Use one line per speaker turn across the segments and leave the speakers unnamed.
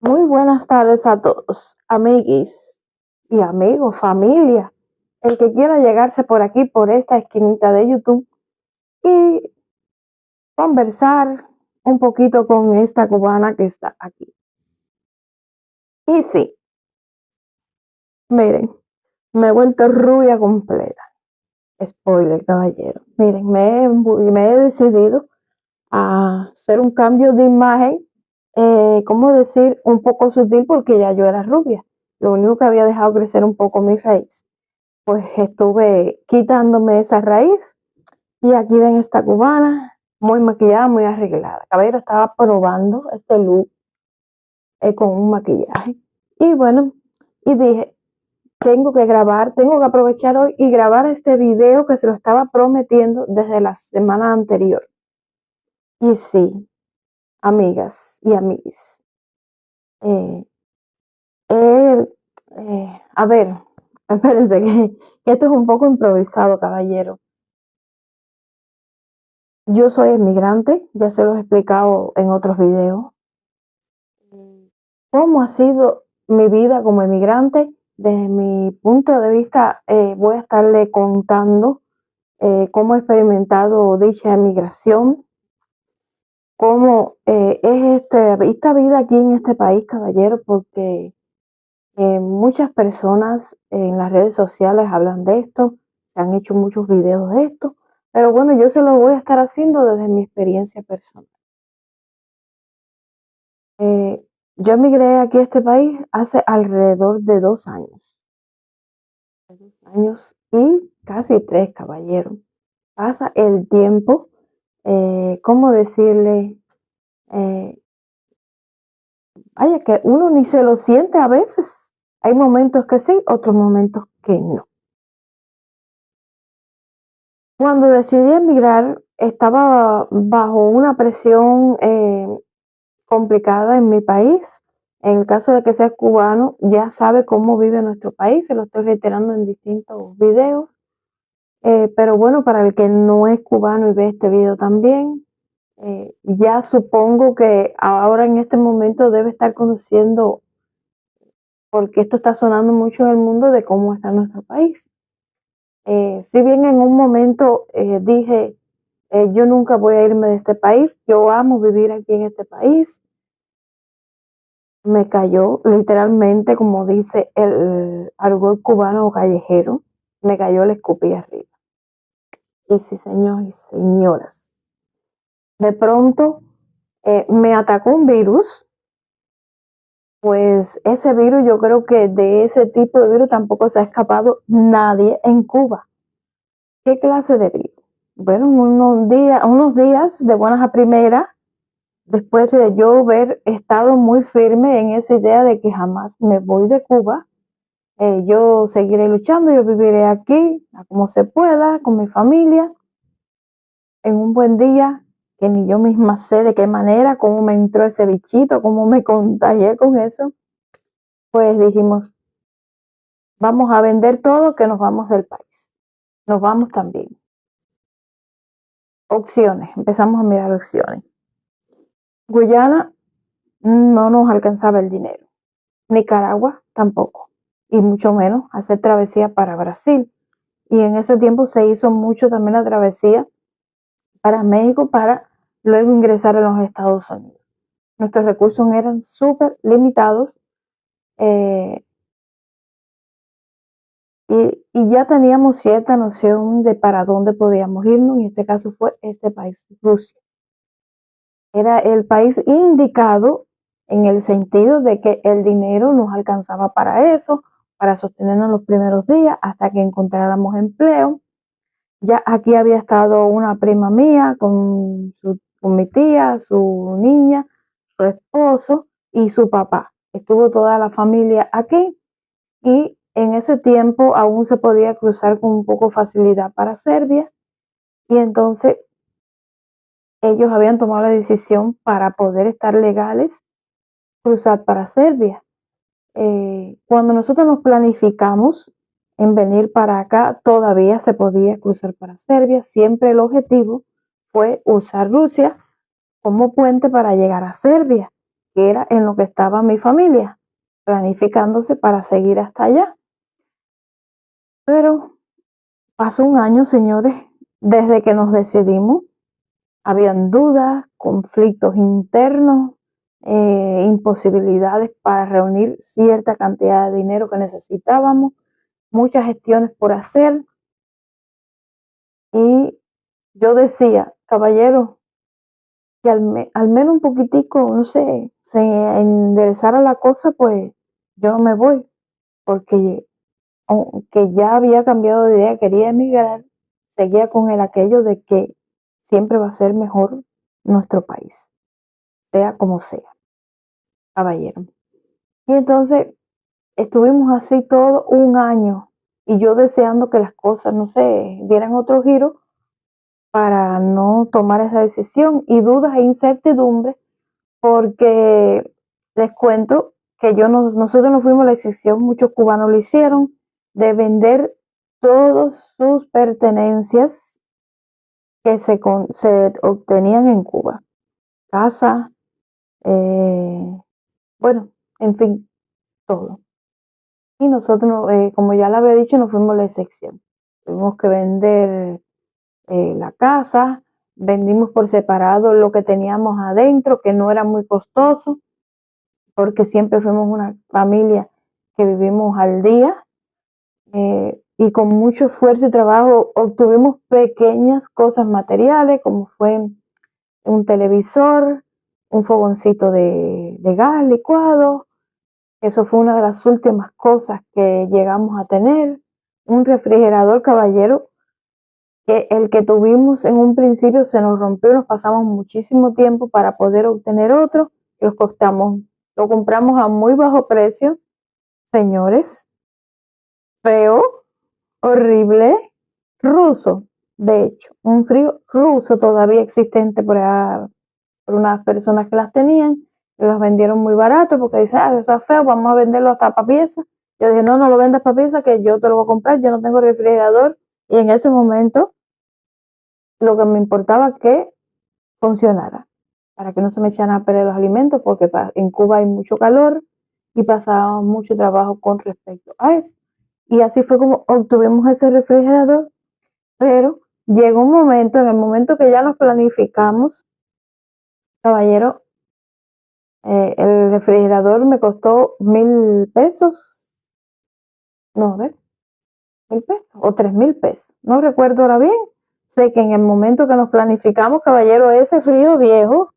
Muy buenas tardes a todos, amiguis y amigos, familia, el que quiera llegarse por aquí, por esta esquinita de YouTube y conversar un poquito con esta cubana que está aquí. Y sí, miren, me he vuelto rubia completa. Spoiler, caballero. Miren, me he decidido a hacer un cambio de imagen, ¿cómo decir? Un poco sutil porque ya yo era rubia. Lo único que había dejado crecer un poco mi raíz. Pues estuve quitándome esa raíz y aquí ven esta cubana muy maquillada, muy arreglada. Caballero, estaba probando este look con un maquillaje y bueno, y dije, tengo que grabar, tengo que aprovechar hoy y grabar este video que se lo estaba prometiendo desde la semana anterior. Y sí, amigas y amigos, eh, eh, a ver, espérense que esto es un poco improvisado, caballero. Yo soy emigrante, ya se los he explicado en otros videos. ¿Cómo ha sido mi vida como emigrante? Desde mi punto de vista, voy a estarle contando cómo he experimentado dicha emigración, cómo es esta vida aquí en este país, caballero, porque muchas personas en las redes sociales hablan de esto, se han hecho muchos videos de esto, pero bueno, yo se lo voy a estar haciendo desde mi experiencia personal. Eh, yo emigré aquí a este país hace alrededor de 2 años. 2 años y casi 3, caballero. Pasa el tiempo, ¿cómo decirle? Eh, Vaya que uno ni se lo siente a veces. Hay momentos que sí, otros momentos que no. Cuando decidí emigrar, estaba bajo una presión complicada en mi país. En el caso de que sea cubano, ya sabe cómo vive nuestro país, se lo estoy reiterando en distintos videos. Pero bueno, para el que no es cubano y ve este video también, ya supongo que ahora en este momento debe estar conociendo, porque esto está sonando mucho en el mundo, de cómo está nuestro país. Si bien en un momento dije, yo nunca voy a irme de este país, yo amo vivir aquí en este país, me cayó literalmente, como dice el argot cubano o callejero, me cayó el escupí arriba. Y sí, señores y señoras, de pronto me atacó un virus, pues ese virus, yo creo que de ese tipo de virus tampoco se ha escapado nadie en Cuba. ¿Qué clase de virus? Bueno, unos días de buenas a primeras, después de yo haber estado muy firme en esa idea de que jamás me voy de Cuba, yo seguiré luchando, yo viviré aquí a como se pueda, con mi familia, en un buen día, que ni yo misma sé de qué manera, cómo me entró ese bichito, cómo me contagié con eso, pues dijimos, vamos a vender todo, que nos vamos del país. Nos vamos también. Opciones, empezamos a mirar opciones. Guyana no nos alcanzaba el dinero. Nicaragua tampoco. Y mucho menos hacer travesía para Brasil. Y en ese tiempo se hizo mucho también la travesía para México para luego ingresar a los Estados Unidos. Nuestros recursos eran súper limitados y ya teníamos cierta noción de para dónde podíamos irnos, y en este caso fue este país, Rusia. Era el país indicado en el sentido de que el dinero nos alcanzaba para eso, para sostenernos los primeros días hasta que encontráramos empleo. Ya aquí había estado una prima mía con mi tía, su niña, su esposo y su papá. Estuvo toda la familia aquí y en ese tiempo aún se podía cruzar con un poco facilidad para Serbia, y entonces ellos habían tomado la decisión para poder estar legales, cruzar para Serbia. Cuando nosotros nos planificamos en venir para acá, todavía se podía cruzar para Serbia. Siempre el objetivo fue usar Rusia como puente para llegar a Serbia. que era en lo que estaba mi familia, planificándose para seguir hasta allá. Pero pasó un año, señores, desde que nos decidimos. Habían dudas, conflictos internos, imposibilidades para reunir cierta cantidad de dinero que necesitábamos, muchas gestiones por hacer. Y yo decía, caballero, que al menos un poquitico, no sé, se enderezara la cosa, pues yo no me voy, porque aunque ya había cambiado de idea, quería emigrar, seguía con el aquello de que siempre va a ser mejor nuestro país, sea como sea, caballero. Y entonces estuvimos así todo un año y yo deseando que las cosas, no sé, dieran otro giro para no tomar esa decisión y dudas e incertidumbres porque les cuento que nosotros no fuimos la excepción, muchos cubanos lo hicieron, de vender todas sus pertenencias que se obtenían en Cuba, casa, bueno, en fin, todo. Y nosotros, como ya le había dicho, no fuimos la excepción. Tuvimos que vender la casa, vendimos por separado lo que teníamos adentro, que no era muy costoso, porque siempre fuimos una familia que vivimos al día y con mucho esfuerzo y trabajo obtuvimos pequeñas cosas materiales como fue un televisor, un fogoncito de gas licuado, eso fue una de las últimas cosas que llegamos a tener, un refrigerador, caballero, que el que tuvimos en un principio se nos rompió, nos pasamos muchísimo tiempo para poder obtener otro, lo compramos a muy bajo precio, señores, feo, horrible, ruso, de hecho, un frío ruso todavía existente por unas personas que las tenían, que las vendieron muy barato porque dicen, eso es feo, vamos a venderlo hasta para pieza. Yo dije, no, no lo vendas para pieza, que yo te lo voy a comprar, yo no tengo refrigerador. Y en ese momento lo que me importaba es que funcionara, para que no se me echaran a perder los alimentos, porque en Cuba hay mucho calor y pasábamos mucho trabajo con respecto a eso. Y así fue como obtuvimos ese refrigerador, pero llegó un momento, en el momento que ya nos planificamos, caballero, el refrigerador me costó 1,000 pesos, no, a ver, 1,000 pesos o 3,000 pesos, no recuerdo ahora bien. Sé que en el momento que nos planificamos, caballero, ese frío viejo,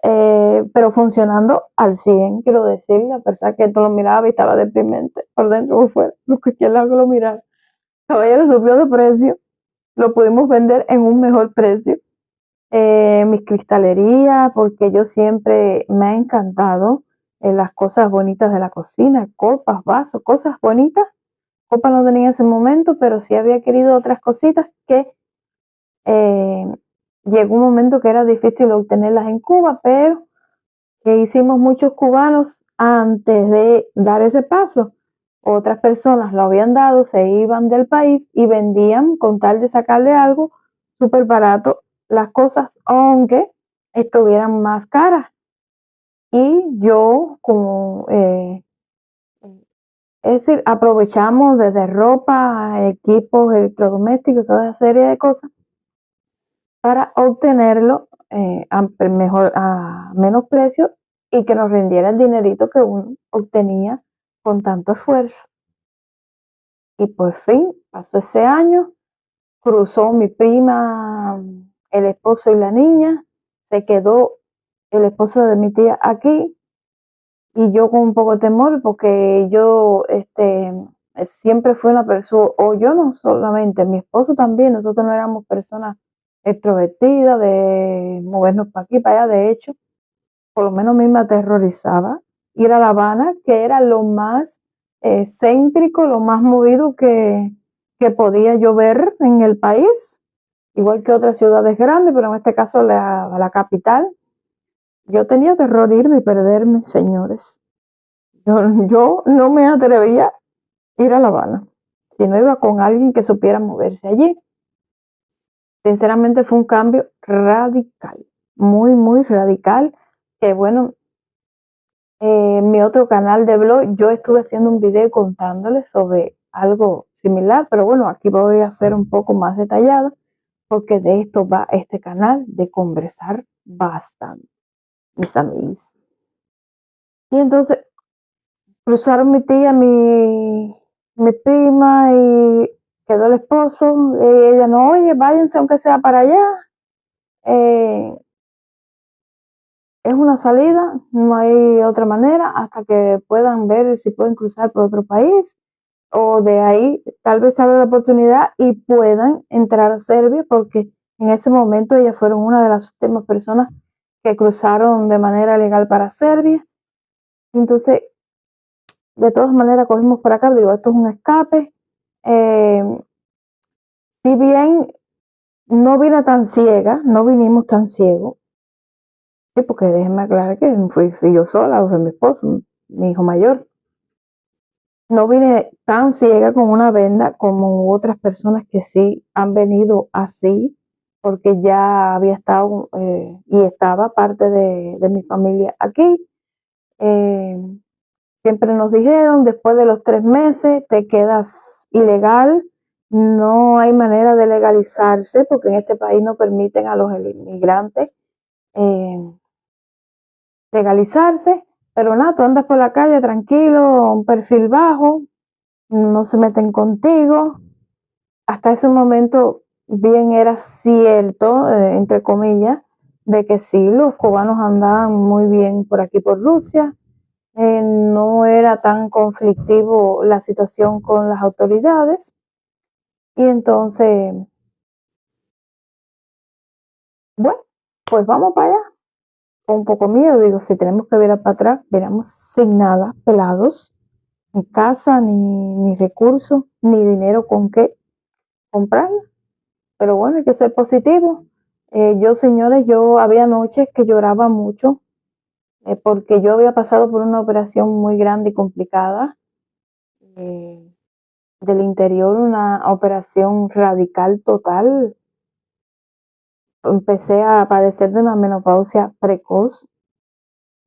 pero funcionando al 100, quiero decirle, a pesar que tú lo miraba y estaba deprimente, por dentro o fuera, lo que quiera que lo mirara. Caballero, subió de precio, lo pudimos vender en un mejor precio. Mis cristalerías, porque yo siempre me ha encantado las cosas bonitas de la cocina, copas, vasos, cosas bonitas. Copas no tenía en ese momento, pero sí había querido otras cositas que eh, llegó un momento que era difícil obtenerlas en Cuba, pero que hicimos muchos cubanos antes de dar ese paso. Otras personas lo habían dado, se iban del país y vendían con tal de sacarle algo súper barato las cosas, aunque estuvieran más caras. Y yo, como, es decir, aprovechamos desde ropa, equipos electrodomésticos, toda esa serie de cosas para obtenerlo a menos precio y que nos rindiera el dinerito que uno obtenía con tanto esfuerzo. Y por fin pasó ese año, cruzó mi prima, el esposo y la niña, se quedó el esposo de mi tía aquí y yo con un poco de temor porque yo siempre fui una persona, o yo no solamente, mi esposo también, nosotros no éramos personas extrovertidas de movernos para aquí, para allá, de hecho, por lo menos a mí me aterrorizaba ir a La Habana, que era lo más céntrico, lo más movido que podía yo ver en el país, igual que otras ciudades grandes, pero en este caso la capital. Yo tenía terror irme y perderme, señores. Yo no me atrevía a ir a La Habana, si no iba con alguien que supiera moverse allí. Sinceramente fue un cambio radical, muy, muy radical, que bueno, mi otro canal de blog, yo estuve haciendo un video contándoles sobre algo similar, pero bueno, aquí voy a ser un poco más detallada porque de esto va este canal, de conversar bastante, mis amigos. Y entonces cruzaron mi tía, mi prima y quedó el esposo. Ella no, oye, váyanse aunque sea para allá. Eh, es una salida, no hay otra manera hasta que puedan ver si pueden cruzar por otro país o de ahí tal vez abra la oportunidad y puedan entrar a Serbia porque en ese momento ellas fueron una de las últimas personas que cruzaron de manera legal para Serbia. Entonces, de todas maneras, cogimos por acá, digo, esto es un escape. Eh, si bien no vine tan ciega, no vinimos tan ciegos, sí, porque déjenme aclarar que fui yo sola, fue mi esposo, mi hijo mayor. No vine tan ciega con una venda como otras personas que sí han venido así, porque ya había estado y estaba parte de mi familia aquí. Eh, siempre nos dijeron, después de los 3 meses te quedas ilegal, no hay manera de legalizarse, porque en este país no permiten a los inmigrantes eh, legalizarse, pero nada, tú andas por la calle tranquilo, un perfil bajo, no se meten contigo. Hasta ese momento bien era cierto, entre comillas, de que sí, los cubanos andaban muy bien por aquí por Rusia, no era tan conflictivo la situación con las autoridades y entonces, bueno, pues vamos para allá. Con un poco miedo, digo, si tenemos que virar para atrás, viramos sin nada, pelados, ni casa, ni recursos, ni dinero con qué comprarla. Pero bueno, hay que ser positivo. Yo, señores, yo había noches que lloraba mucho porque yo había pasado por una operación muy grande y complicada eh, del interior, una operación radical total. Empecé a padecer de una menopausia precoz,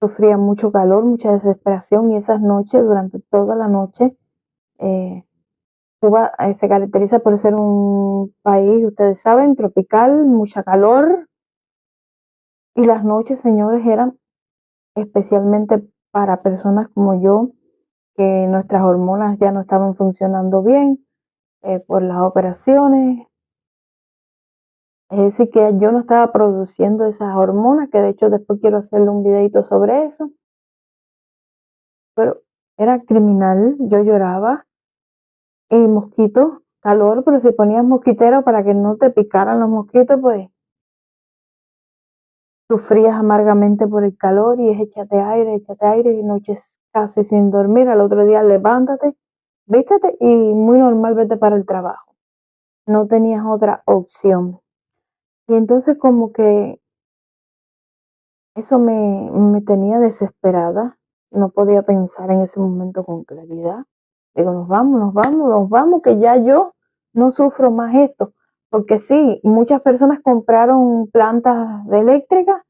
sufría mucho calor, mucha desesperación y esas noches, durante toda la noche, eh, Cuba se caracteriza por ser un país, ustedes saben, tropical, mucha calor y las noches, señores, eran especialmente para personas como yo, que nuestras hormonas ya no estaban funcionando bien por las operaciones. Es decir, que yo no estaba produciendo esas hormonas, que de hecho después quiero hacerle un videito sobre eso, pero era criminal, yo lloraba y mosquitos, calor, pero si ponías mosquitero para que no te picaran los mosquitos, pues sufrías amargamente por el calor y es échate aire y noches casi sin dormir, al otro día levántate, vístete y muy normal vete para el trabajo. No tenías otra opción. Y entonces como que eso me tenía desesperada, no podía pensar en ese momento con claridad. Digo, nos vamos, que ya yo no sufro más esto. Porque sí, muchas personas compraron plantas de eléctricas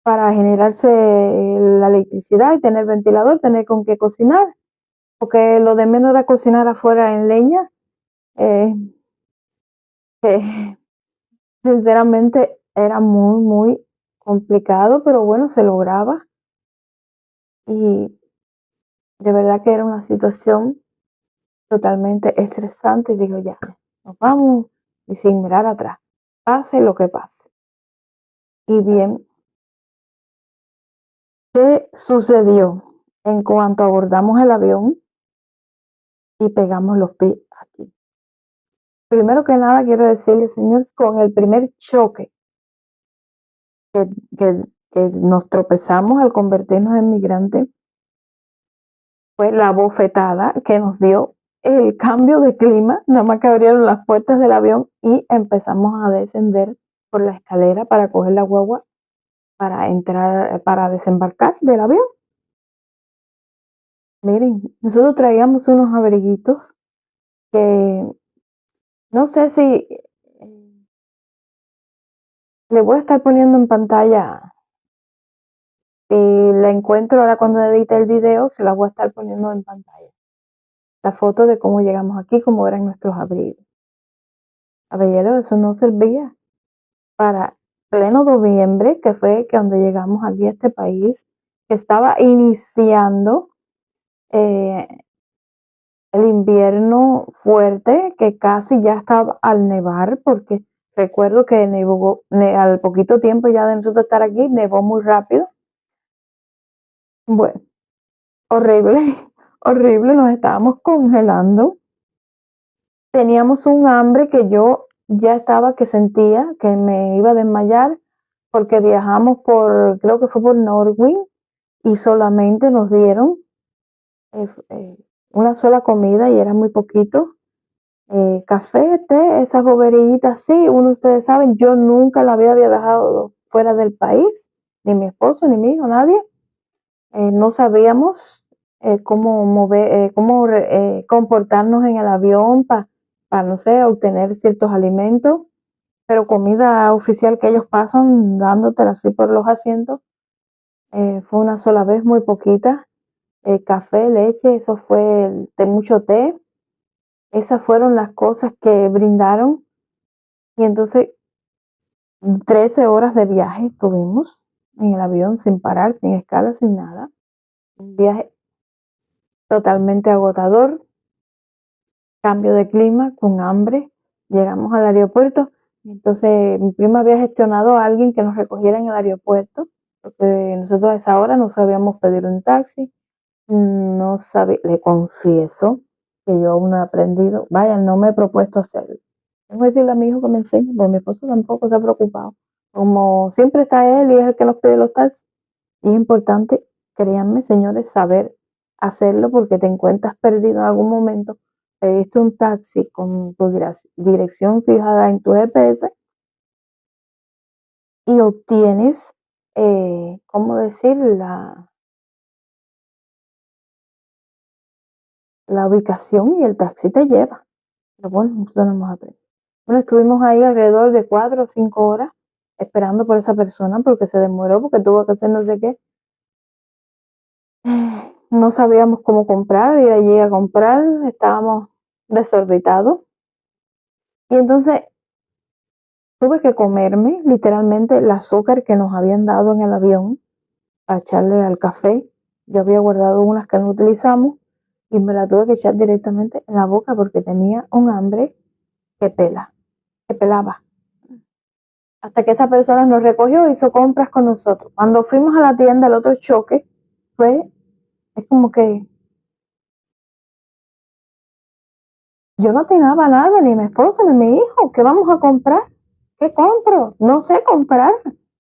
para generarse la electricidad y tener ventilador, tener con qué cocinar, porque lo de menos era cocinar afuera en leña, eh, que sinceramente era muy, muy complicado, pero bueno, se lograba y de verdad que era una situación totalmente estresante y digo, ya, nos vamos y sin mirar atrás, pase lo que pase. Y bien, ¿qué sucedió en cuanto abordamos el avión y pegamos los pies aquí? Primero que nada, quiero decirle, señores, con el primer choque que, que, que nos tropezamos al convertirnos en migrantes, fue la bofetada que nos dio el cambio de clima, nada más que abrieron las puertas del avión y empezamos a descender por la escalera para coger la guagua para entrar, para desembarcar del avión. Miren, nosotros traíamos unos abriguitos que no sé si le voy a estar poniendo en pantalla Si la encuentro ahora cuando edite el video, se la voy a estar poniendo en pantalla. La foto de cómo llegamos aquí, cómo eran nuestros abrigos. Caballero, eso no servía para pleno noviembre, que fue que cuando llegamos aquí a este país, que estaba iniciando el invierno fuerte, que casi ya estaba al nevar, porque recuerdo que nevó, al poquito tiempo ya de nosotros estar aquí, nevó muy rápido. Bueno, horrible, horrible, nos estábamos congelando. Teníamos un hambre que yo ya estaba, que sentía que me iba a desmayar, porque viajamos creo que fue por Norway, y solamente nos dieron una sola comida y era muy poquito. Café, té, esas boberitas, sí, uno, ustedes saben, yo nunca en la vida había viajado fuera del país, ni mi esposo, ni mi hijo, nadie. No sabíamos cómo mover, comportarnos en el avión para, no sé, obtener ciertos alimentos, pero comida oficial que ellos pasan dándotela así por los asientos, fue una sola vez, muy poquita. Café, leche, eso fue de mucho té. Esas fueron las cosas que brindaron. Y entonces 13 horas de viaje tuvimos en el avión sin parar, sin escala, sin nada. Un viaje totalmente agotador, cambio de clima, con hambre. Llegamos al aeropuerto. Entonces mi prima había gestionado a alguien que nos recogiera en el aeropuerto, porque nosotros a esa hora no sabíamos pedir un taxi. No sabía, le confieso que yo aún no he aprendido. Vaya, no me he propuesto hacerlo. Tengo que decirle a mi hijo que me enseñe, porque mi esposo tampoco se ha preocupado. Como siempre está él y es el que nos pide los taxis. Y es importante, créanme, señores, saber hacerlo, porque te encuentras perdido en algún momento. Pediste un taxi con tu dirección fijada en tu GPS y obtienes, ¿cómo decir? La ubicación, y el taxi te lleva. Pero bueno, nosotros no hemos aprendido. Bueno, estuvimos ahí alrededor de 4 o 5 horas esperando por esa persona, porque se demoró, porque tuvo que hacer no sé qué. No sabíamos cómo comprar, ir allí a comprar, estábamos desorbitados. Y entonces tuve que comerme literalmente el azúcar que nos habían dado en el avión para echarle al café. Yo había guardado unas que no utilizamos y me la tuve que echar directamente en la boca, porque tenía un hambre que pelaba. Hasta que esa persona nos recogió, hizo compras con nosotros. Cuando fuimos a la tienda, el otro choque es como que yo no tenía nada, ni mi esposo, ni mi hijo. ¿Qué vamos a comprar? ¿Qué compro? No sé comprar,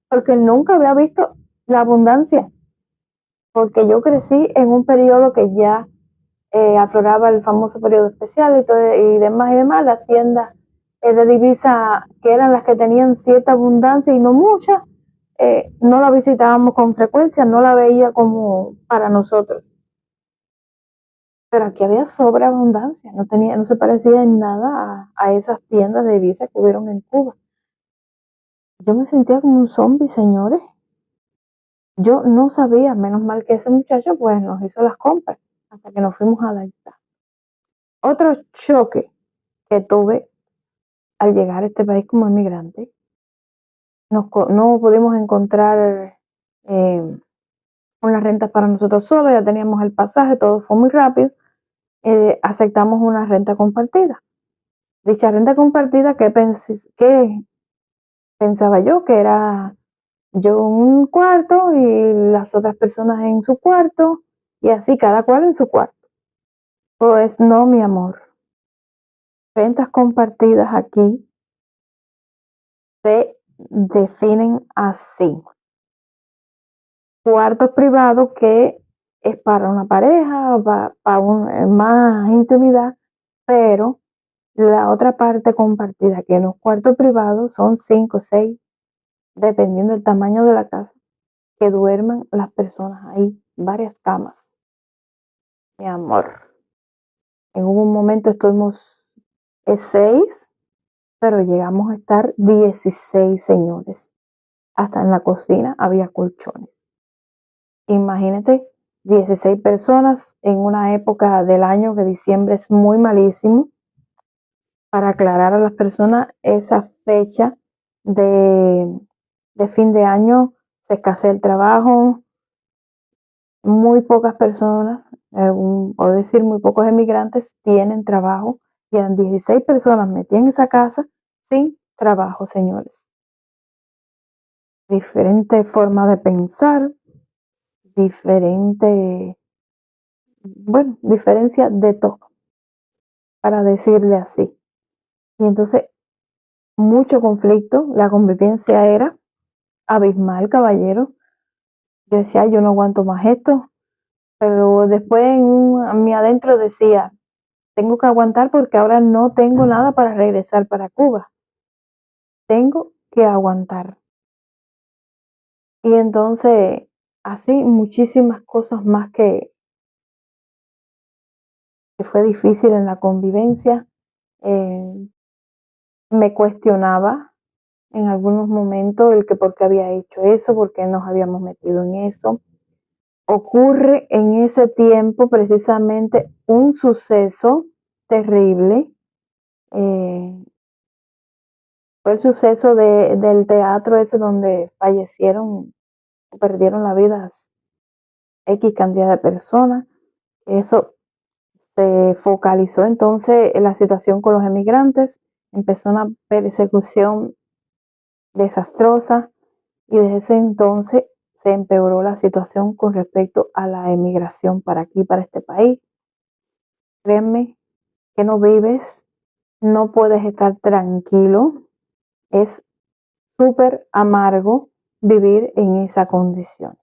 porque nunca había visto la abundancia. Porque yo crecí en un periodo que ya afloraba el famoso periodo especial y demás. Las tiendas de divisa, que eran las que tenían cierta abundancia y no mucha, no la visitábamos con frecuencia, no la veía como para nosotros. Pero aquí había sobreabundancia, no se parecía en nada a esas tiendas de divisa que hubieron en Cuba. Yo me sentía como un zombie, señores. Yo no sabía, menos mal que ese muchacho pues nos hizo las compras hasta que nos fuimos a adaptar. Otro choque que tuve al llegar a este país como inmigrante, no pudimos encontrar unas rentas para nosotros solos, ya teníamos el pasaje, todo fue muy rápido. Aceptamos una renta compartida. Dicha renta compartida, ¿qué pensaba yo? Que era yo en un cuarto y las otras personas en su cuarto, y así cada cual en su cuarto. Pues no, mi amor. Rentas compartidas aquí se definen así: cuartos privados, que es para una pareja, para más intimidad, pero la otra parte compartida, que en los cuartos privados son 5 o 6, dependiendo del tamaño de la casa, que duerman las personas ahí, varias camas. Mi amor, en un momento estuvimos 6, pero llegamos a estar 16, señores. Hasta en la cocina había colchones. Imagínate, 16 personas en una época del año que diciembre es muy malísimo. Para aclarar a las personas, esa fecha de, de fin de año se escasea el trabajo, muy pocas personas, o decir muy pocos emigrantes tienen trabajo, y eran 16 personas metidas en esa casa sin trabajo, señores. Diferente forma de pensar, diferente, bueno, diferencia de todo, para decirle así. Y entonces, mucho conflicto, la convivencia era abismal, caballero. Yo decía: "Ay, yo no aguanto más esto", pero después a mí adentro decía: tengo que aguantar porque ahora no tengo nada para regresar para Cuba. Tengo que aguantar. Y entonces, así muchísimas cosas más que fue difícil en la convivencia. Eh, Me cuestionaba en algunos momentos el que por qué había hecho eso, por qué nos habíamos metido en eso. Ocurre en ese tiempo precisamente un suceso terrible. eh, Fue el suceso del teatro ese donde fallecieron o perdieron la vida X cantidad de personas. Eso se focalizó entonces en la situación con los emigrantes, empezó una persecución desastrosa, y desde ese entonces se empeoró la situación con respecto a la emigración para aquí, para este país. Créeme que no vives, no puedes estar tranquilo, es súper amargo vivir en esa condición.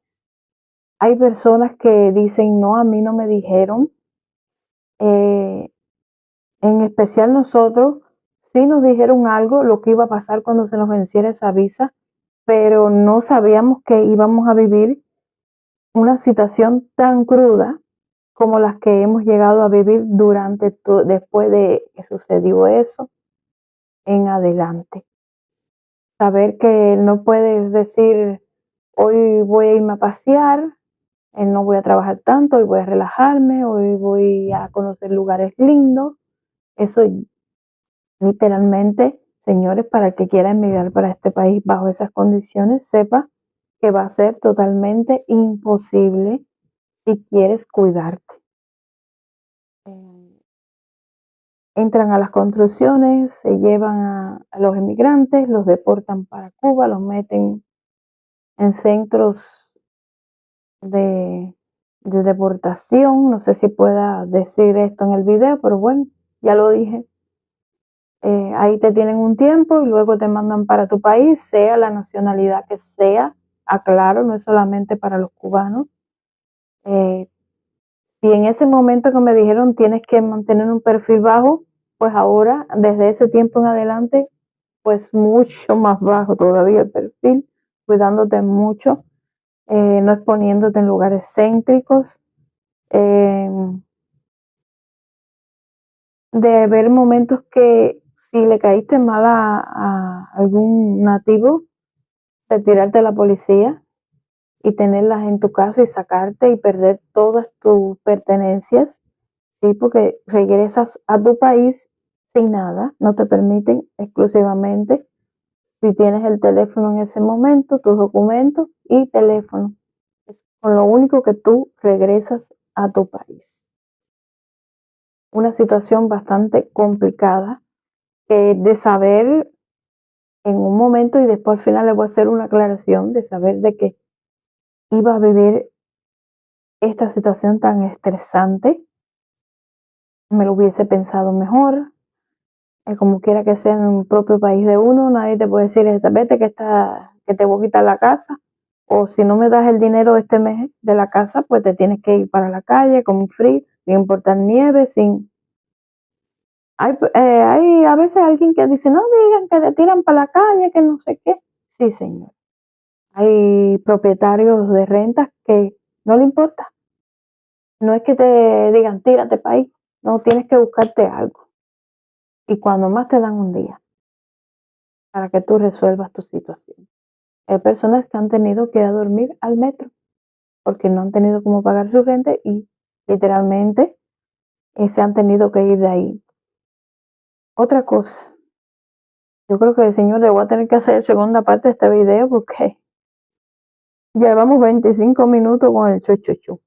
Hay personas que dicen: no, a mí no me dijeron. En especial nosotros sí nos dijeron algo, lo que iba a pasar cuando se nos venciera esa visa, pero no sabíamos que íbamos a vivir una situación tan cruda como las que hemos llegado a vivir después de que sucedió eso en adelante. Saber que no puedes decir: hoy voy a irme a pasear, no voy a trabajar tanto, hoy voy a relajarme, hoy voy a conocer lugares lindos. Eso literalmente, señores, para el que quiera emigrar para este país bajo esas condiciones, sepa que va a ser totalmente imposible si quieres cuidarte. Eh, Entran a las construcciones, se llevan a los emigrantes, los deportan para Cuba, los meten en centros de, de deportación. No sé si pueda decir esto en el video, pero bueno, ya lo dije. Ahí te tienen un tiempo y luego te mandan para tu país, sea la nacionalidad que sea. Aclaro, no es solamente para los cubanos. Eh, si en ese momento que me dijeron tienes que mantener un perfil bajo, pues ahora, desde ese tiempo en adelante, pues mucho más bajo todavía el perfil, cuidándote mucho, no exponiéndote en lugares céntricos, eh, de ver momentos que si le caíste mal a algún nativo, retirarte de la policía y tenerlas en tu casa y sacarte y perder todas tus pertenencias, sí, porque regresas a tu país sin nada, no te permiten exclusivamente, si tienes el teléfono en ese momento, tus documentos y teléfono. Es con lo único que tú regresas a tu país. Una situación bastante complicada, de saber en un momento, y después al final le voy a hacer una aclaración, de saber de que iba a vivir esta situación tan estresante. Me lo hubiese pensado mejor. Como quiera que sea en el propio país de uno, nadie te puede decir: vete que te voy a quitar la casa, o si no me das el dinero este mes de la casa, pues te tienes que ir para la calle con frío, sin importar nieve, sin... Hay a veces alguien que dice: no digan que te tiran para la calle, que no sé qué. Sí, señor. Hay propietarios de rentas que no le importa. No es que te digan tírate país, no, tienes que buscarte algo. Y cuando más te dan un día para que tú resuelvas tu situación. Hay personas que han tenido que ir a dormir al metro porque no han tenido cómo pagar su renta y literalmente se han tenido que ir de ahí. Otra cosa, yo creo que el señor le voy a tener que hacer segunda parte de este video porque llevamos 25 minutos con el chuchuchu.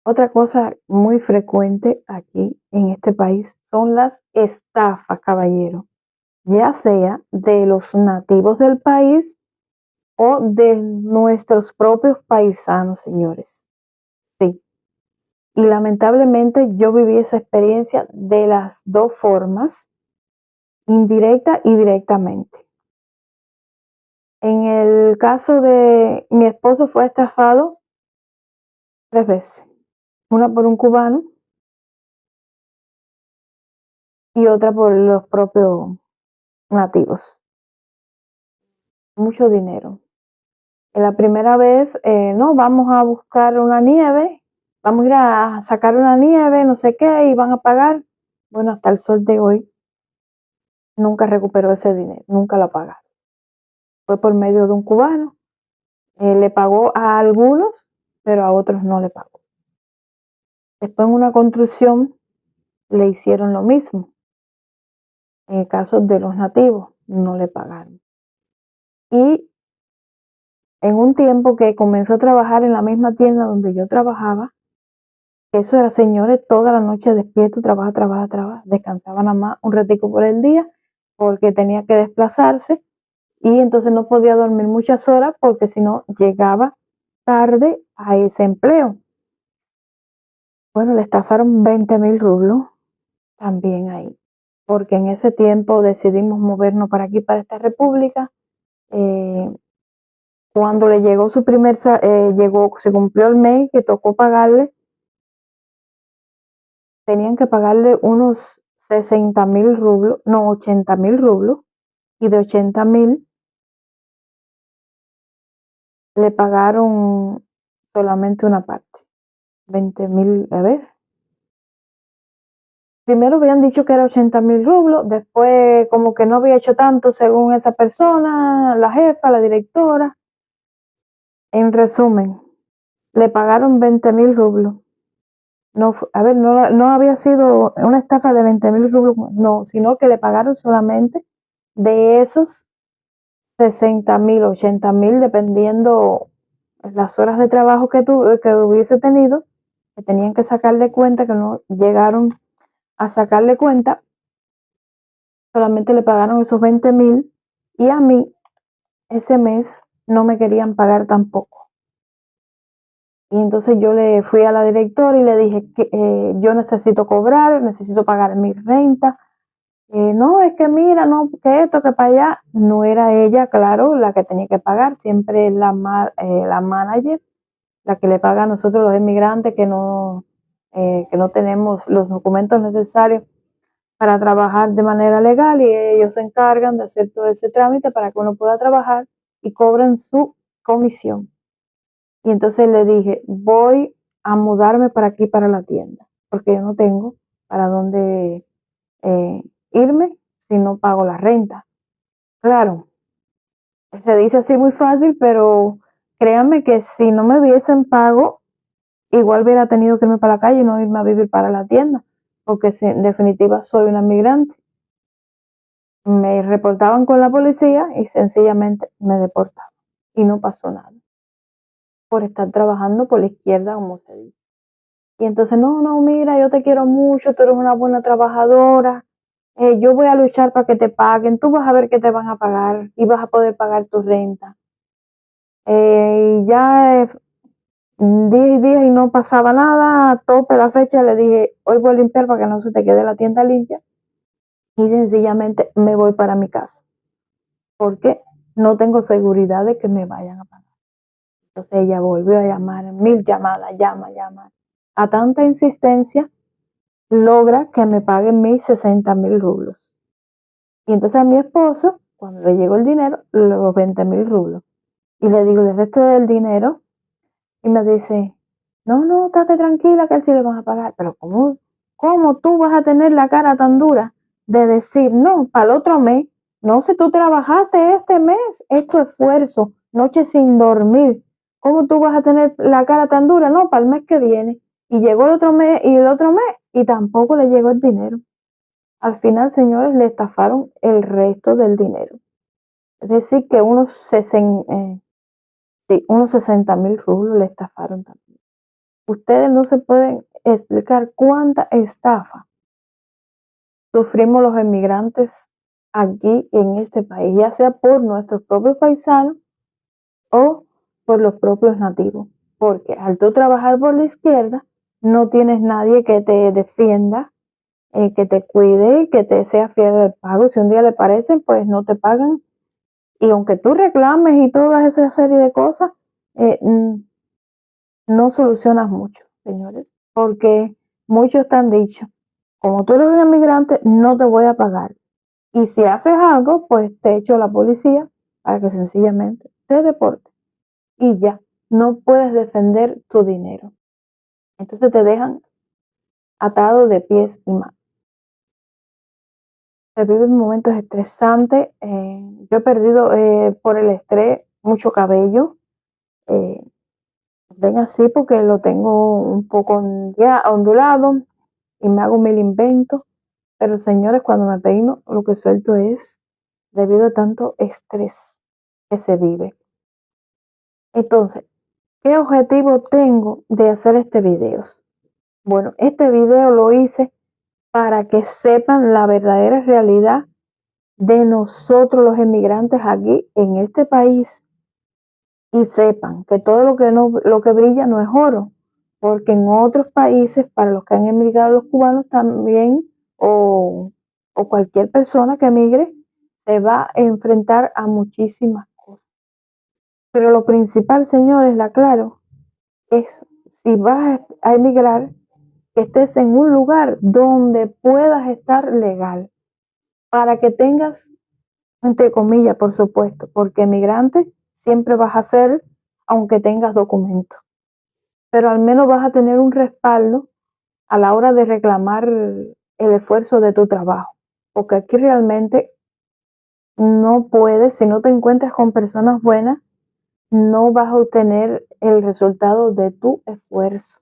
Otra cosa muy frecuente aquí en este país son las estafas, caballero, ya sea de los nativos del país o de nuestros propios paisanos, señores. Sí. Y lamentablemente yo viví esa experiencia de las dos formas, indirecta y directamente. En el caso de mi esposo fue estafado 3 veces. Una por un cubano y otra por los propios nativos. Mucho dinero. En la primera vez, no, vamos a buscar una nieve, vamos a ir a sacar una nieve, no sé qué, y van a pagar. Bueno, hasta el sol de hoy nunca recuperó ese dinero, nunca lo pagaron. Fue por medio de un cubano, le pagó a algunos, pero a otros no le pagó. Después en una construcción le hicieron lo mismo. En el caso de los nativos, no le pagaron. Y en un tiempo que comenzó a trabajar en la misma tienda donde yo trabajaba, eso era, señores, toda la noche despierto, trabaja, descansaba nada más un ratico por el día porque tenía que desplazarse y entonces no podía dormir muchas horas porque si no llegaba tarde a ese empleo. Bueno, le estafaron 20,000 rublos también ahí, porque en ese tiempo decidimos movernos para aquí, para esta república. Cuando le llegó su se cumplió el mes que tocó pagarle, tenían que pagarle unos 60,000 rublos, no, 80,000 rublos, y de 80,000 le pagaron solamente una parte, 20,000, a ver. Primero habían dicho que era 80,000 rublos, después como que no había hecho tanto según esa persona, la jefa, la directora. En resumen, le pagaron 20,000 rublos. No, a ver, no había sido una estafa de 20,000 rublos, no, sino que le pagaron solamente de esos 60,000, 80,000, dependiendo las horas de trabajo que hubiese tenido, que tenían que sacarle cuenta, que no llegaron a sacarle cuenta, solamente le pagaron esos 20,000 y a mí ese mes no me querían pagar tampoco. Y entonces yo le fui a la directora y le dije que yo necesito cobrar, necesito pagar mi renta. No, es que mira, no, que esto, que para allá. No era ella, claro, la que tenía que pagar, siempre la manager, la que le paga a nosotros los inmigrantes que no tenemos los documentos necesarios para trabajar de manera legal, y ellos se encargan de hacer todo ese trámite para que uno pueda trabajar y cobren su comisión. Y entonces le dije, voy a mudarme para aquí, para la tienda, porque yo no tengo para dónde irme si no pago la renta. Claro, se dice así muy fácil, pero créanme que si no me hubiesen pago, igual hubiera tenido que irme para la calle y no irme a vivir para la tienda, porque en definitiva soy una migrante. Me reportaban con la policía y sencillamente me deportaban y no pasó nada por estar trabajando por la izquierda, como se dice. Y entonces, no, mira, yo te quiero mucho, tú eres una buena trabajadora, yo voy a luchar para que te paguen, tú vas a ver que te van a pagar y vas a poder pagar tu renta. Y ya 10 días y no pasaba nada, a tope la fecha le dije, hoy voy a limpiar para que no se te quede la tienda limpia, y sencillamente me voy para mi casa, porque no tengo seguridad de que me vayan a pagar. Entonces ella volvió a llamar, 1000 llamadas, llama. A tanta insistencia, logra que me paguen mis 60,000 rublos. Y entonces a mi esposo, cuando le llegó el dinero, los 20,000 rublos. Y le digo el resto del dinero, y me dice, no, estate tranquila que él sí le van a pagar. Pero ¿cómo tú vas a tener la cara tan dura de decir, no, para el otro mes, no, si tú trabajaste este mes, es tu esfuerzo, noche sin dormir, ¿cómo tú vas a tener la cara tan dura? No, para el mes que viene. Y llegó el otro mes y el otro mes y tampoco le llegó el dinero. Al final, señores, le estafaron el resto del dinero. Es decir, que unos 60.000 rublos le estafaron también. Ustedes no se pueden explicar cuánta estafa sufrimos los emigrantes aquí en este país, ya sea por nuestros propios paisanos o por los propios nativos. Porque al tú trabajar por la izquierda, no tienes nadie que te defienda, que te cuide, que te sea fiel al pago. Si un día le parecen, pues no te pagan. Y aunque tú reclames y toda esa serie de cosas, eh, no solucionas mucho, señores. Porque muchos te han dicho, como tú eres un emigrante, no te voy a pagar. Y si haces algo, pues te echo a la policía para que sencillamente te deporte. Y ya, no puedes defender tu dinero. Entonces te dejan atado de pies y manos. Se viven momentos estresantes. Yo he perdido por el estrés mucho cabello. Eh, Ven así porque lo tengo un poco ya ondulado y me hago mil inventos. Pero señores, cuando me peino, lo que suelto es debido a tanto estrés que se vive. Entonces, ¿qué objetivo tengo de hacer este video? Bueno, este video lo hice para que sepan la verdadera realidad de nosotros los emigrantes aquí en este país y sepan que todo lo que brilla no es oro, porque en otros países, para los que han emigrado los cubanos también o cualquier persona que emigre, se va a enfrentar a muchísimas cosas. Pero lo principal, señores, la aclaro, es si vas a emigrar, que estés en un lugar donde puedas estar legal, para que tengas, entre comillas, por supuesto, porque emigrante siempre vas a ser, aunque tengas documentos, pero al menos vas a tener un respaldo a la hora de reclamar el esfuerzo de tu trabajo, porque aquí realmente no puedes, si no te encuentras con personas buenas, no vas a obtener el resultado de tu esfuerzo.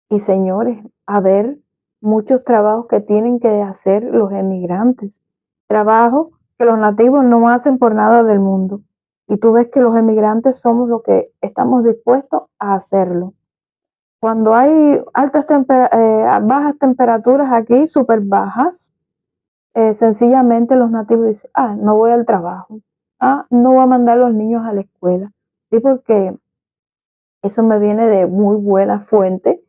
Y señores, a ver, muchos trabajos que tienen que hacer los emigrantes, trabajos que los nativos no hacen por nada del mundo. Y tú ves que los emigrantes somos los que estamos dispuestos a hacerlo. Cuando hay bajas temperaturas aquí, súper bajas, sencillamente los nativos dicen, no voy al trabajo, no voy a mandar a los niños a la escuela. Sí, porque eso me viene de muy buena fuente.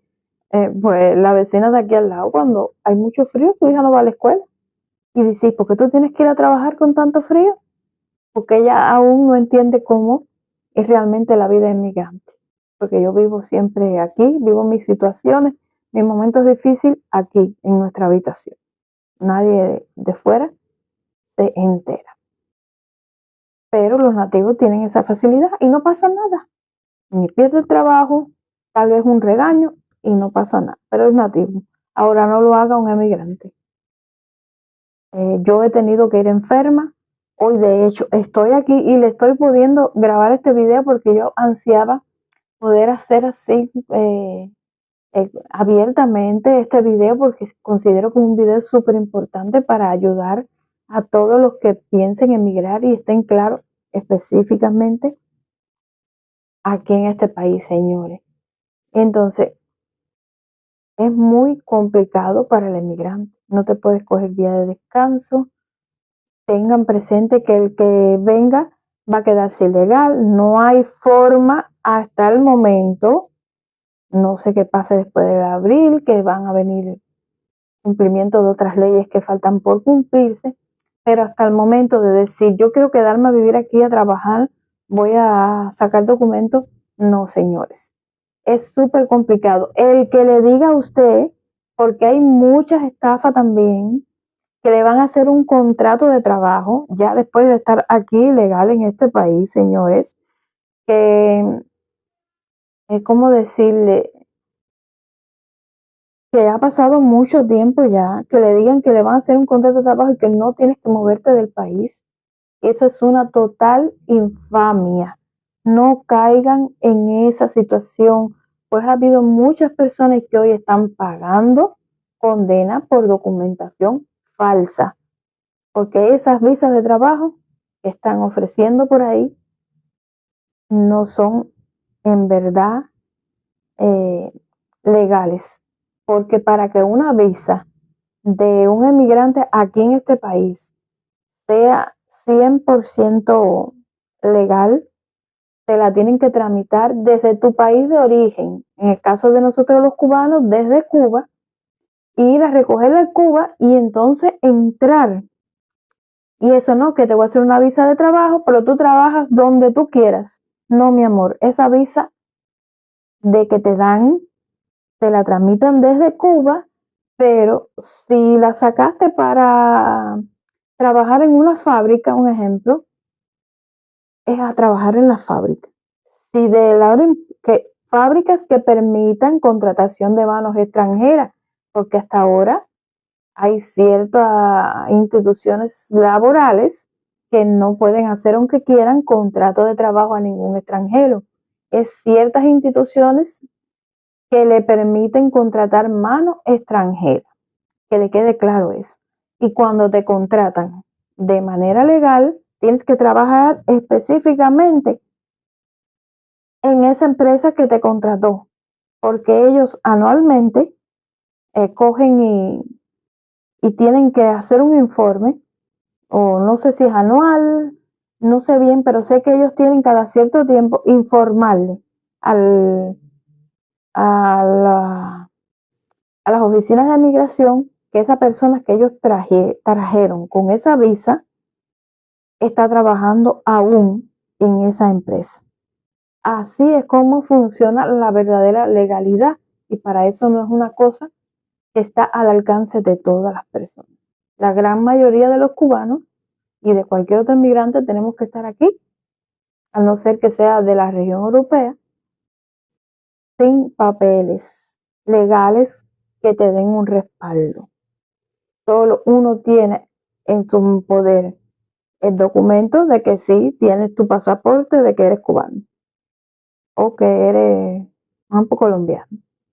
Pues la vecina de aquí al lado, cuando hay mucho frío, su hija no va a la escuela. Y dice, ¿por qué tú tienes que ir a trabajar con tanto frío? Porque ella aún no entiende cómo es realmente la vida inmigrante. Porque yo vivo siempre aquí, vivo mis situaciones, mis momentos difíciles aquí, en nuestra habitación. Nadie de fuera se entera. Pero los nativos tienen esa facilidad y no pasa nada. Ni pierde el trabajo, tal vez un regaño y no pasa nada. Pero es nativo. Ahora no lo haga un emigrante. Yo he tenido que ir enferma. Hoy de hecho estoy aquí y le estoy pudiendo grabar este video porque yo ansiaba poder hacer así abiertamente este video porque considero que es un video súper importante para ayudar a todos los que piensen emigrar y estén claros específicamente aquí en este país, señores. Entonces, es muy complicado para el emigrante. No te puedes coger día de descanso. Tengan presente que el que venga va a quedarse ilegal. No hay forma hasta el momento. No sé qué pase después de abril, que van a venir cumplimiento de otras leyes que faltan por cumplirse. Pero hasta el momento de decir, yo quiero quedarme a vivir aquí, a trabajar, voy a sacar documentos. No, señores. Es súper complicado. El que le diga a usted, porque hay muchas estafas también, que le van a hacer un contrato de trabajo, ya después de estar aquí legal en este país, señores, que es como decirle que ha pasado mucho tiempo ya, que le digan que le van a hacer un contrato de trabajo y que no tienes que moverte del país. Eso es una total infamia. no caigan en esa situación, pues ha habido muchas personas que hoy están pagando condena por documentación falsa, porque esas visas de trabajo que están ofreciendo por ahí no son en verdad eh, legales, porque para que una visa de un emigrante aquí en este país sea 100% legal, te la tienen que tramitar desde tu país de origen. En el caso de nosotros los cubanos, desde Cuba, ir a recogerla en Cuba y entonces entrar. Y eso no, que te voy a hacer una visa de trabajo, pero tú trabajas donde tú quieras. No, mi amor, esa visa de que te dan, te la tramitan desde Cuba, pero si la sacaste para trabajar en una fábrica, un ejemplo, es a trabajar en la fábrica. Si de la que fábricas que permitan contratación de manos extranjeras, porque hasta ahora hay ciertas instituciones laborales que no pueden hacer, aunque quieran, contrato de trabajo a ningún extranjero. Es ciertas instituciones que le permiten contratar mano extranjera, que le quede claro eso. Y cuando te contratan de manera legal, tienes que trabajar específicamente en esa empresa que te contrató, porque ellos anualmente cogen y tienen que hacer un informe, o no sé si es anual, no sé bien, pero sé que ellos tienen cada cierto tiempo informarle al, a, la, a las oficinas de migración que esa persona que ellos trajeron con esa visa está trabajando aún en esa empresa. Así es como funciona la verdadera legalidad, y para eso no es una cosa que está al alcance de todas las personas. La gran mayoría de los cubanos y de cualquier otro inmigrante tenemos que estar aquí, a no ser que sea de la región europea, sin papeles legales que te den un respaldo. Solo uno tiene en su poder el documento de que sí tienes tu pasaporte, de que eres cubano o que eres un poco colombiano,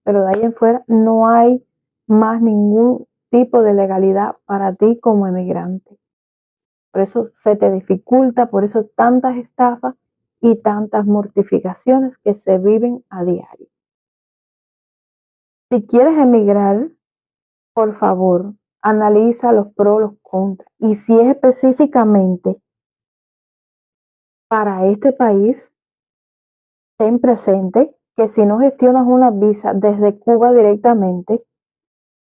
pero de ahí en fuera no hay más ningún tipo de legalidad para ti como emigrante. Por eso se te dificulta, por eso tantas estafas y tantas mortificaciones que se viven a diario. Si quieres emigrar, por favor, analiza los pros, los contras. Y si es específicamente para este país, ten presente que si no gestionas una visa desde Cuba directamente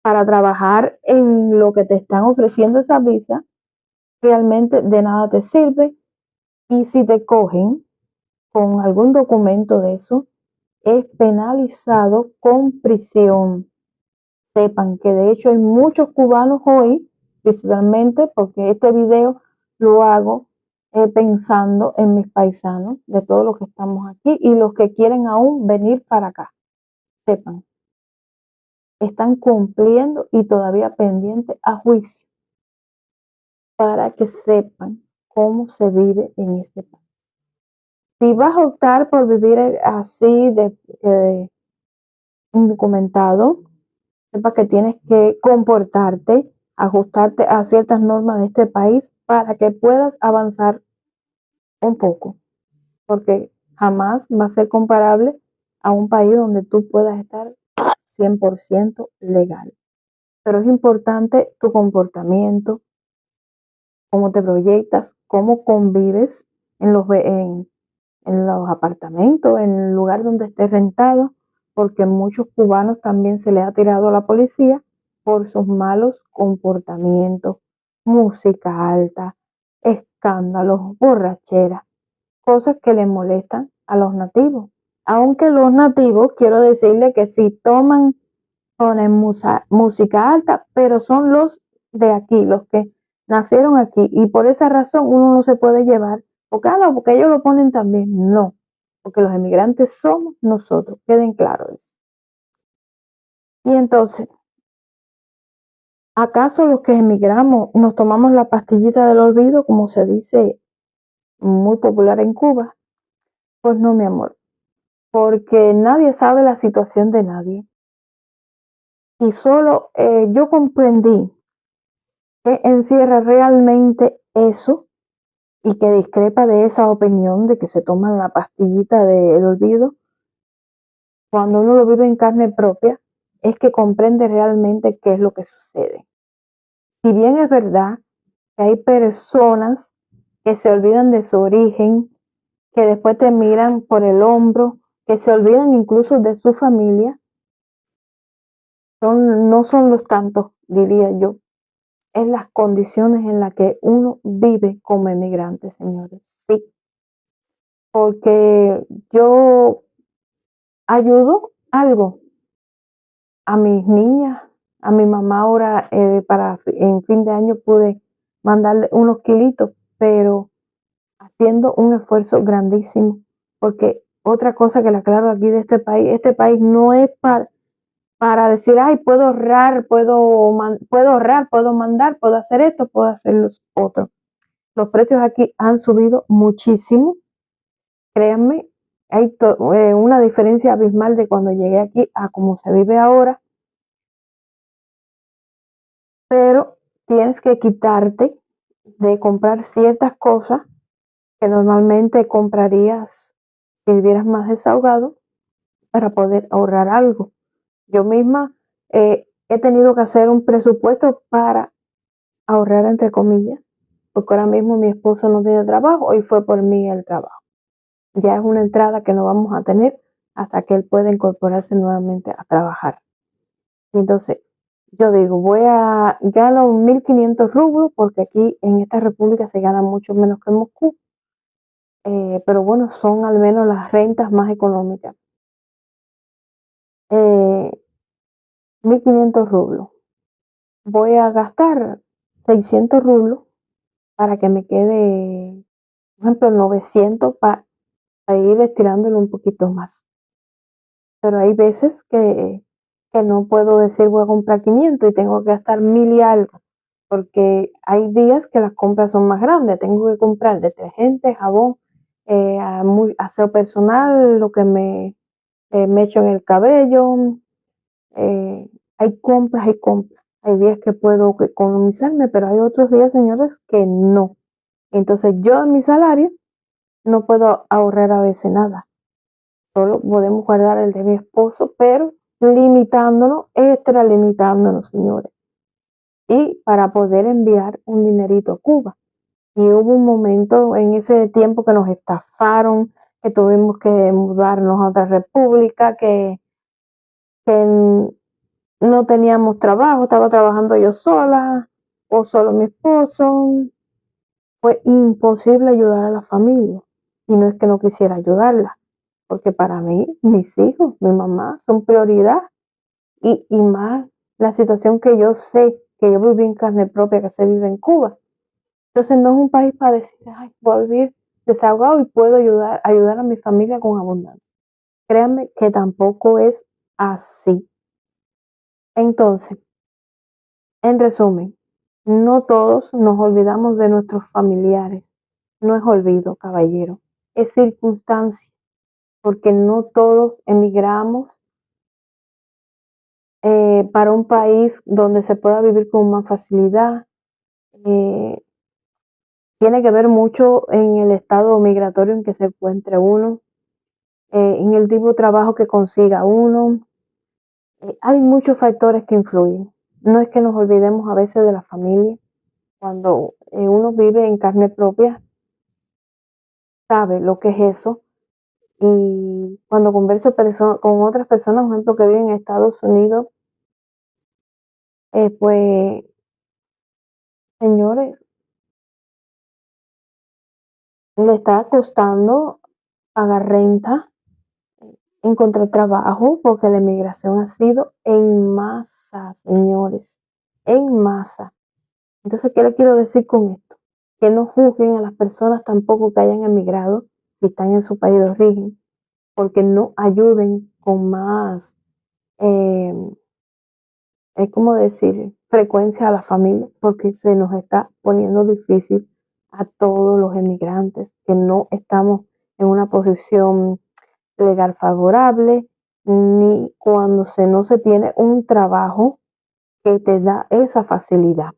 para trabajar en lo que te están ofreciendo esa visa, realmente de nada te sirve. Y si te cogen con algún documento de eso, es penalizado con prisión. Sepan que de hecho hay muchos cubanos hoy, principalmente porque este video lo hago pensando en mis paisanos, de todos los que estamos aquí y los que quieren aún venir para acá. Sepan, están cumpliendo y todavía pendientes a juicio, para que sepan cómo se vive en este país. Si vas a optar por vivir así de indocumentado, sepa que tienes que comportarte, ajustarte a ciertas normas de este país para que puedas avanzar un poco, porque jamás va a ser comparable a un país donde tú puedas estar 100% legal. Pero es importante tu comportamiento, cómo te proyectas, cómo convives en los apartamentos, en el lugar donde estés rentado, porque muchos cubanos también se les ha tirado a la policía por sus malos comportamientos, música alta, escándalos, borrachera, cosas que les molestan a los nativos. Aunque los nativos, quiero decirle que si toman, ponen música alta, pero son los de aquí, los que nacieron aquí, y por esa razón uno no se puede llevar porque, no, porque ellos lo ponen también. No, porque los emigrantes somos nosotros, queden claros eso. Y entonces, ¿acaso los que emigramos nos tomamos la pastillita del olvido, como se dice muy popular en Cuba? Pues no, mi amor, porque nadie sabe la situación de nadie. Y solo yo comprendí que encierra realmente eso y que discrepa de esa opinión de que se toman la pastillita del olvido. Cuando uno lo vive en carne propia, es que comprende realmente qué es lo que sucede. Si bien es verdad que hay personas que se olvidan de su origen, que después te miran por el hombro, que se olvidan incluso de su familia, no son los tantos, diría yo, en las condiciones en las que uno vive como emigrante, señores. Sí, porque yo ayudo algo a mis niñas, a mi mamá ahora en fin de año pude mandarle unos kilitos, pero haciendo un esfuerzo grandísimo, porque otra cosa que le aclaro aquí de este país no es para decir, ay, puedo ahorrar, puedo ahorrar, puedo mandar, puedo hacer esto, puedo hacer los otros. Los precios aquí han subido muchísimo, créanme, hay una diferencia abismal de cuando llegué aquí a cómo se vive ahora, pero tienes que quitarte de comprar ciertas cosas que normalmente comprarías si vivieras más desahogado para poder ahorrar algo. Yo misma he tenido que hacer un presupuesto para ahorrar, entre comillas, porque ahora mismo mi esposo no tiene trabajo y fue por mí el trabajo. Ya es una entrada que no vamos a tener hasta que él pueda incorporarse nuevamente a trabajar. Y entonces, yo digo, gano 1.500 rublos porque aquí en esta república se gana mucho menos que en Moscú. Pero bueno, son al menos las rentas más económicas. 1.500 rublos. Voy a gastar 600 rublos para que me quede, por ejemplo, 900 para ir estirándolo un poquito más. Pero hay veces que no puedo decir voy a comprar 500 y tengo que gastar 1.000 y algo, porque hay días que las compras son más grandes. Tengo que comprar detergente, jabón, aseo personal, lo que me echo en el cabello. Hay compras, hay compras. Hay días que puedo economizarme, pero hay otros días, señores, que no. Entonces yo en mi salario no puedo ahorrar a veces nada. Solo podemos guardar el de mi esposo, pero limitándonos, extralimitándonos, señores. Y para poder enviar un dinerito a Cuba. Y hubo un momento en ese tiempo que nos estafaron, que tuvimos que mudarnos a otra república, que no teníamos trabajo, estaba trabajando yo sola o solo mi esposo. Fue imposible ayudar a la familia. Y no es que no quisiera ayudarla, porque para mí, mis hijos, mi mamá son prioridad. Y más la situación que yo sé, que yo viví en carne propia, que se vive en Cuba. Entonces no es un país para decir, ay, voy a vivir desahogado y puedo ayudar a mi familia con abundancia. Créanme que tampoco es así. Entonces, en resumen, no todos nos olvidamos de nuestros familiares. No es olvido, caballero, es circunstancia, porque no todos emigramos para un país donde se pueda vivir con más facilidad. Eh, Tiene que ver mucho en el estado migratorio en que se encuentre uno, en el tipo de trabajo que consiga uno. Hay muchos factores que influyen. No es que nos olvidemos a veces de la familia. Cuando uno vive en carne propia, sabe lo que es eso. Y cuando converso con otras personas, por ejemplo, que viven en Estados Unidos, pues, señores, le está costando pagar renta, encontrar trabajo, porque la emigración ha sido en masa, señores, en masa. Entonces, ¿qué le quiero decir con esto? Que no juzguen a las personas tampoco que hayan emigrado, si están en su país de origen, porque no ayuden con más, eh, es como decir, frecuencia a la familia, porque se nos está poniendo difícil a todos los emigrantes que no estamos en una posición legal favorable, ni cuando no se tiene un trabajo que te da esa facilidad.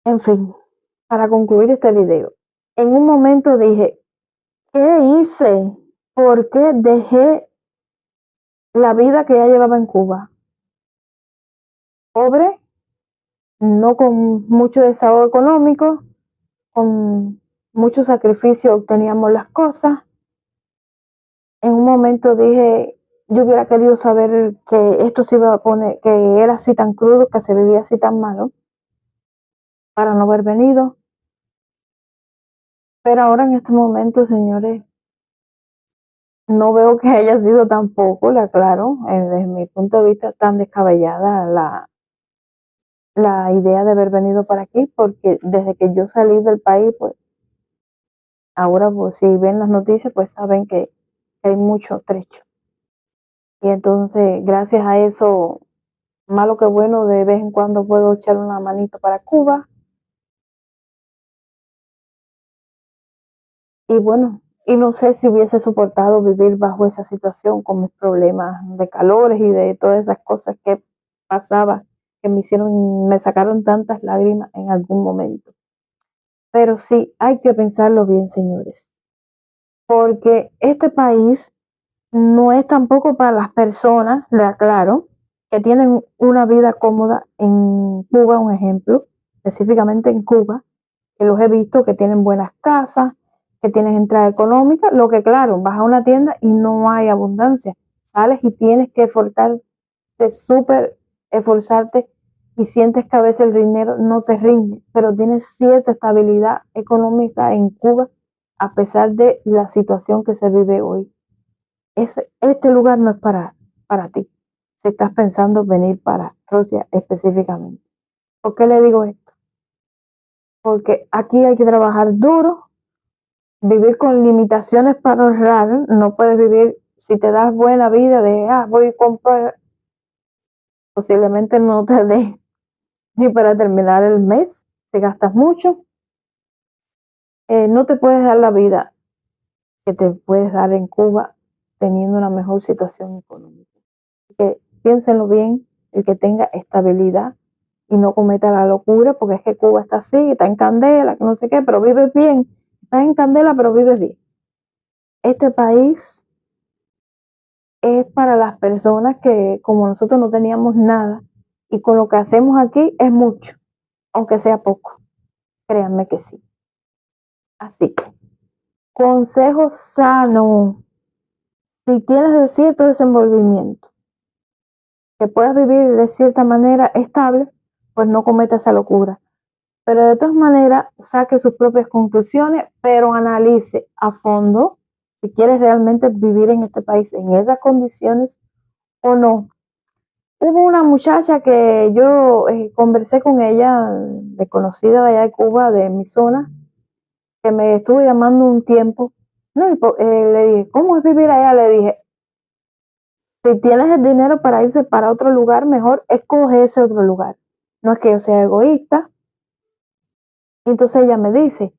En fin, para concluir este video, en un momento dije, ¿qué hice? ¿Por qué dejé la vida que ya llevaba en Cuba? Pobre, no con mucho desahogo económico, con mucho sacrificio obteníamos las cosas. En un momento dije, yo hubiera querido saber que esto se iba a poner, que era así tan crudo, que se vivía así tan malo, para no haber venido. Pero ahora en este momento, señores, no veo que haya sido tampoco, la aclaro, desde mi punto de vista, tan descabellada la idea de haber venido para aquí, porque desde que yo salí del país, pues ahora pues si ven las noticias, pues saben que hay mucho trecho. Y entonces, gracias a eso, malo que bueno, de vez en cuando puedo echar una manito para Cuba. Y bueno, y no sé si hubiese soportado vivir bajo esa situación con mis problemas de calores y de todas esas cosas que pasaba, que me sacaron tantas lágrimas en algún momento. Pero sí, hay que pensarlo bien, señores, porque este país no es tampoco para las personas, le aclaro, que tienen una vida cómoda en Cuba, un ejemplo, específicamente en Cuba, que los he visto que tienen buenas casas, que tienen entrada económica, lo que claro, vas a una tienda y no hay abundancia, sales y tienes que esforzarte y sientes que a veces el dinero no te rinde, pero tienes cierta estabilidad económica en Cuba a pesar de la situación que se vive hoy. Este lugar no es para ti, si estás pensando venir para Rusia específicamente. ¿Por qué le digo esto? Porque aquí hay que trabajar duro, vivir con limitaciones para ahorrar, no puedes vivir, si te das buena vida de, voy a comprar, posiblemente no te dé ni para terminar el mes, si gastas mucho, no te puedes dar la vida que te puedes dar en Cuba teniendo una mejor situación económica. Que piénsenlo bien, el que tenga estabilidad y no cometa la locura, porque es que Cuba está así, está en candela, que no sé qué, pero vives bien, estás en candela, pero vives bien. Este país es para las personas que, como nosotros no teníamos nada, y con lo que hacemos aquí es mucho, aunque sea poco, créanme que sí. Así que, consejo sano, si tienes de cierto desenvolvimiento, que puedas vivir de cierta manera estable, pues no cometas esa locura. Pero de todas maneras, saque sus propias conclusiones, pero analice a fondo si quieres realmente vivir en este país en esas condiciones o no. Hubo una muchacha que yo conversé con ella, de conocida de allá de Cuba, de mi zona, que me estuvo llamando un tiempo. No, le dije, ¿cómo es vivir allá? Le dije, si tienes el dinero para irse para otro lugar, mejor escoge ese otro lugar. No es que yo sea egoísta. Y entonces ella me dice,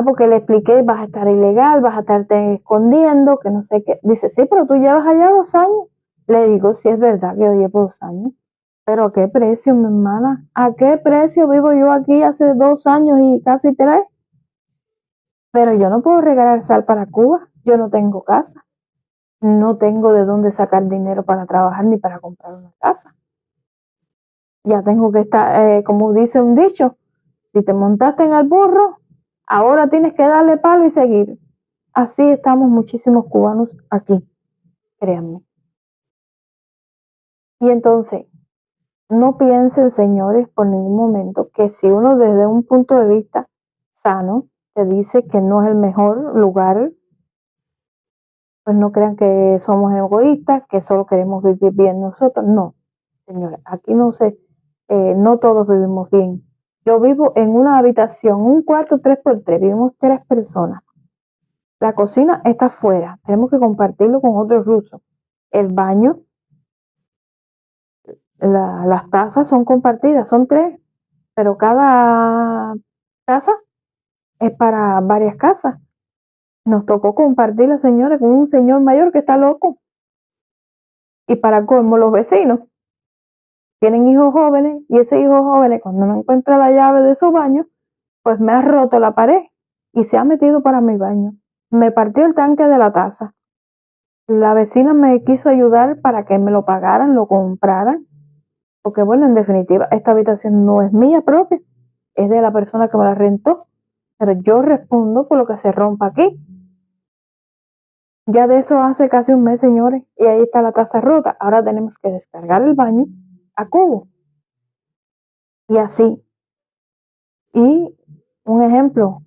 porque le expliqué, vas a estar ilegal, vas a estarte escondiendo, que no sé qué. Dice, sí, pero tú llevas allá 2 años. Le digo, sí, es verdad que yo llevo 2 años. Pero ¿a qué precio, mi hermana? ¿A qué precio vivo yo aquí hace 2 años y casi 3? Pero yo no puedo regalar sal para Cuba. Yo no tengo casa. No tengo de dónde sacar dinero para trabajar ni para comprar una casa. Ya tengo que estar, como dice un dicho, si te montaste en el burro, ahora tienes que darle palo y seguir. Así estamos muchísimos cubanos aquí, créanme. Y entonces, no piensen, señores, por ningún momento que si uno desde un punto de vista sano te dice que no es el mejor lugar, pues no crean que somos egoístas, que solo queremos vivir bien nosotros. No, señores, aquí no todos vivimos bien. Yo vivo en una habitación, un cuarto 3x3, vivimos 3 personas. La cocina está afuera, tenemos que compartirlo con otros rusos. El baño, las tazas son compartidas, son 3, pero cada taza es para varias casas. Nos tocó compartir la señora con un señor mayor que está loco. Y para colmo, los vecinos tienen hijos jóvenes y ese hijo joven, cuando no encuentra la llave de su baño, pues me ha roto la pared y se ha metido para mi baño. Me partió el tanque de la taza. La vecina me quiso ayudar para que me lo pagaran, lo compraran, porque bueno, en definitiva, esta habitación no es mía propia, es de la persona que me la rentó, pero yo respondo por lo que se rompa aquí. Ya de eso hace casi un mes, señores, y ahí está la taza rota. Ahora tenemos que descargar el baño a cubo. Y así. Y un ejemplo,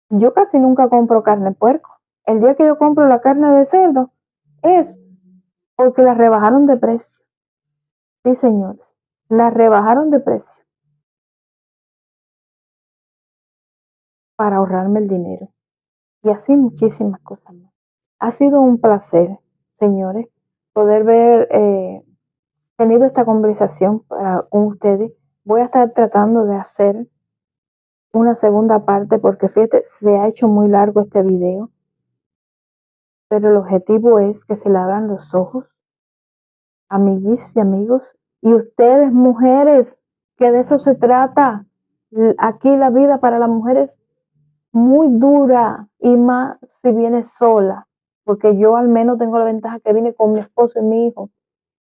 yo casi nunca compro carne de puerco. El día que yo compro la carne de cerdo es porque la rebajaron de precio. Sí, señores, la rebajaron de precio para ahorrarme el dinero. Y así muchísimas cosas más. Ha sido un placer, señores, poder ver, tenido esta conversación con ustedes. Voy a estar tratando de hacer una segunda parte porque fíjate, se ha hecho muy largo este video, pero el objetivo es que se le abran los ojos, amiguis y amigos, y ustedes mujeres, que de eso se trata. Aquí la vida para las mujeres muy dura y más si vienes sola, porque yo al menos tengo la ventaja que vine con mi esposo y mi hijo,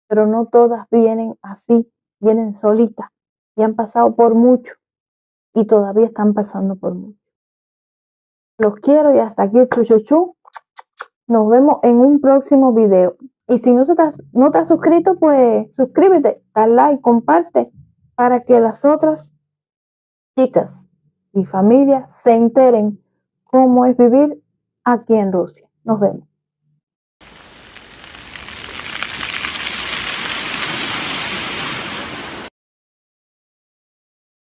pero no todas vienen así, vienen solitas y han pasado por mucho y todavía están pasando por mucho. Los quiero y hasta aquí chuchuchu. Nos vemos en un próximo video. Y si no te has suscrito, pues suscríbete, dale like, comparte para que las otras chicas y familias se enteren cómo es vivir aquí en Rusia. Nos vemos.